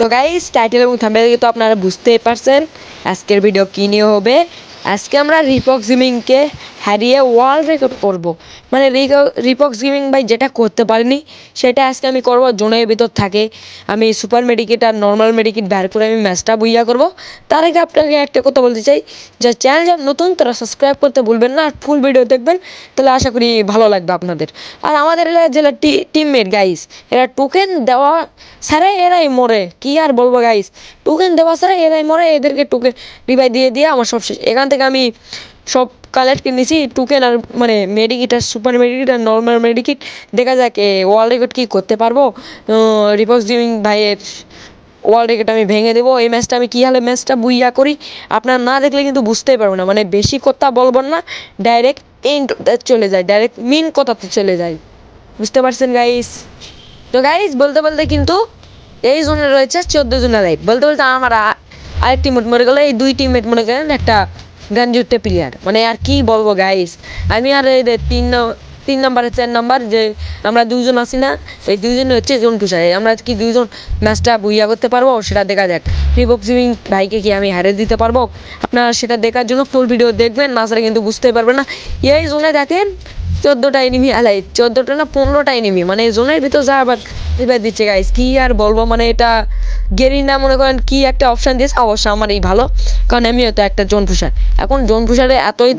তো guys title এবং thumbnail তো আপনারা বুঝতেই পারছেন আজকের ভিডিও কী নিয়ে হবে। আজকে আমরা রিপক্স গেমিংকে হারিয়ে ওয়ার্ল্ড রেকর্ড করব। মানে রিপক্স গেমিং ভাই যেটা করতে পারিনি সেটা আজকে আমি করবো। জোনের ভিতর থাকে আমি সুপার মেডিকেট আর নর্মাল মেডিকেট বের করে আমি ম্যাচটা বুইয়া করব। তার আগে আপনাকে একটা কথা বলতে চাই, যে চ্যানেল যা নতুন তারা সাবস্ক্রাইব করতে ভুলবেন না, আর ফুল ভিডিও দেখবেন, তাহলে আশা করি ভালো লাগবে আপনাদের। আর আমাদের জেলার টিমমেট গাইস, এরা টোকেন দেওয়া ছাড়াই এরাই মরে, কি আর বলবো গাইস। টোকেন দেওয়া ছাড়াই এরাই মরে, এদেরকে টোকেন রিভাই দিয়ে দিয়ে আমার সব শেষ। এখান থেকে আমি সব কালেক্ট করে নিয়েছি টোকেন, আর মানে মেডিকিট আর সুপার মেডিকিট আর নর্মাল মেডিকিট। দেখা যাক ওয়ার্ল্ড রেকর্ড কী করতে পারবো। রিপক্স গেমিং ভাইয়ের ওয়ার্ল্ড রেকর্ড আমি ভেঙে দেবো। এই ম্যাচটা আমি কী হালে ম্যাচটা বুইয়া করি আপনারা না দেখলে কিন্তু বুঝতেই পারবো না। মানে বেশি কথা বলবেন না, ডাইরেক্ট এন্ড চলে যায়, ডাইরেক্ট মেন কথাতে চলে যায়, বুঝতে পারছেন গাইস। তো গাইস বলতে বলতে কিন্তু এই জোনে রয়েছে 14 জনের লাইভ। বলতে বলতে আমার আরেক টিমমেট মরে গেলো। এই দুই টিমমেট মনে করেন একটা গানজুতে প্লেয়ার। মানে আর কি বলবো গাইস, আমি আর এই তিন নম্বরে 4 নম্বর যে আমরা দুইজন আছি না, এই দুইজন হচ্ছে জোন টুসার। আমরা কি দুইজন ম্যাচটা বুইয়া করতে পারবো সেটা দেখা যাক। রিপক্স গেমিং ভাইকে কি আমি হারিয়ে দিতে পারবো, আপনারা সেটা দেখার জন্য ফুল ভিডিও দেখবেন, না ছাড়া কিন্তু বুঝতে পারবেন না। এই জোনে দেখেন 14টা এনিমি আলাই, 14টা না 15টা এনিমি, মানে জোনের ভিতর যা আবার এবার দিচ্ছে গাইস, কি আর বলবো। মানে এটা গেরিনা মনে করেন কি একটা অপশান দিয়েছে, অবশ্য আমার এই ভালো, কারণ আমিও তো একটা জোন পুষার। এখন জোন পুষারে এতই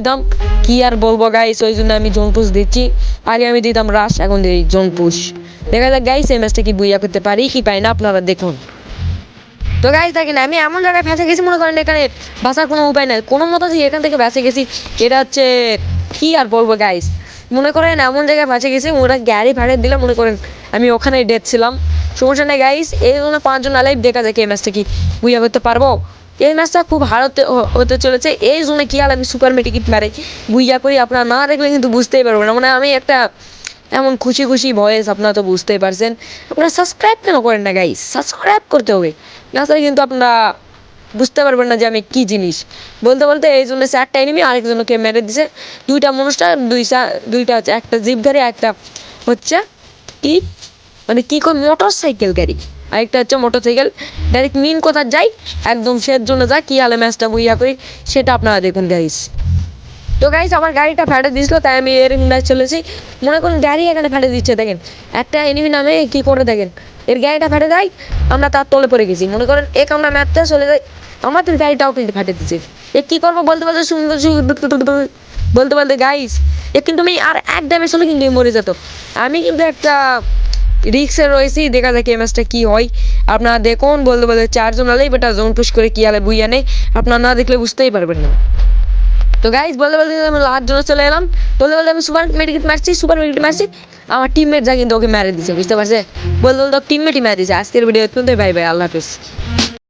দাম, কি আর বলবো গাইস। ওই জন্য আমি জোন পুষ দিচ্ছি। আগে আমি দিতাম রাশ, এখন দিই জোন পুষ। দেখা যাক গাইস এই ম্যাচটা কি বুইয়া করতে পারি কি পাই না, আপনারা দেখুন। তো গাইস দেখেন আমি এমন জায়গায় ফেঁসে গেছি, মনে করেন এখানে বাঁচার কোনো উপায় নাই, কোনো মতো এখান থেকে বেঁচে গেছি। এটা হচ্ছে কি আর বলবো গাইস, মনে করেন এমন জায়গায় বেঁচে গেছি, ওরা গাড়ি ভাড়া দিলে মনে করেন আমি ওখানেই ডেট ছিলাম। সমস্যা নেই গাইস, এই জন্য 5 জন আলাইভ। দেখা যাক এই ম্যাচটা কি বুইয়া করতে পারবো। এই ম্যাচটা খুব হতে চলেছে। এই জন্য কি আর আমি সুপার মেডিকিট মারে বুইয়া করি, আপনারা না দেখলে কিন্তু বুঝতেই পারবো না। মানে আমি একটা এমন খুশি খুশি ভয়েস, আপনারা তো বুঝতেই পারছেন। আপনারা সাবস্ক্রাইব কেন করেন না গাইস, সাবস্ক্রাইব করতে হবে, না তাহলে কিন্তু আপনারা বুঝতে পারবেন না যে আমি কী জিনিস। বলতে বলতে এই জন্য 4টা এনিমি আরেকজনকে মেরে দিছে। 2টা মানুষটা দুইটা হচ্ছে, একটা জিপ গাড়ি, একটা হচ্ছে কি মানে কী করে মোটর সাইকেল গাড়ি, আরেকটা হচ্ছে মোটর সাইকেল। ডাইরেক্ট মেন কথা যাই, একদম শেষ জন্য যা কী হালে ম্যাচটা বুইয়া করি সেটা আপনারা দেখুন গাইস। তো গাইস আমার গাড়িটা ফেটে দিয়েছিলো, তাই আমি এর চলেছি। মনে করুন গাড়ি এখানে ফেটে দিচ্ছে, দেখেন একটা এনিমি নামে কী করে, দেখেন এর গাড়িটা ফেটে যায়, আমরা তার তলে পড়ে গেছি। মনে করেন আমরা ম্যাথটা চলে যাই, আমাদের গাড়িটাও কিন্তু ফেটে দিচ্ছে। এ কী করবো বলতে বলতে বলতে বলতে গাইস কিন্তু আমি আর এক ড্যামেজ হলে কিন্তু মরে যেত। আমি কিন্তু একটা রিক্সে রয়েছি, দেখা যাক এই ম্যাচটা কী হয়। আপনারা দেখুন। বলতে বলতে 4 জন আলেই বেটা জোন পুশ করে কী হালে বুইয়া নেই, আপনারা না দেখলে বুঝতেই পারবেন না। তো গাইস বলতে বলতে আমি লাস্ট জন্য চলে এলাম। বলতে বলতে আমি সুপার মেডিকেট মারছি, আমার টিমমেট যা কিন্তু ওকে মেরে দিচ্ছে, বুঝতে পারছে। বলতে বলতে টিমমেটই মেরে দিচ্ছে। আজকের ভিডিও পর্যন্ত, বাই বাই, আল্লাহ হাফিজ।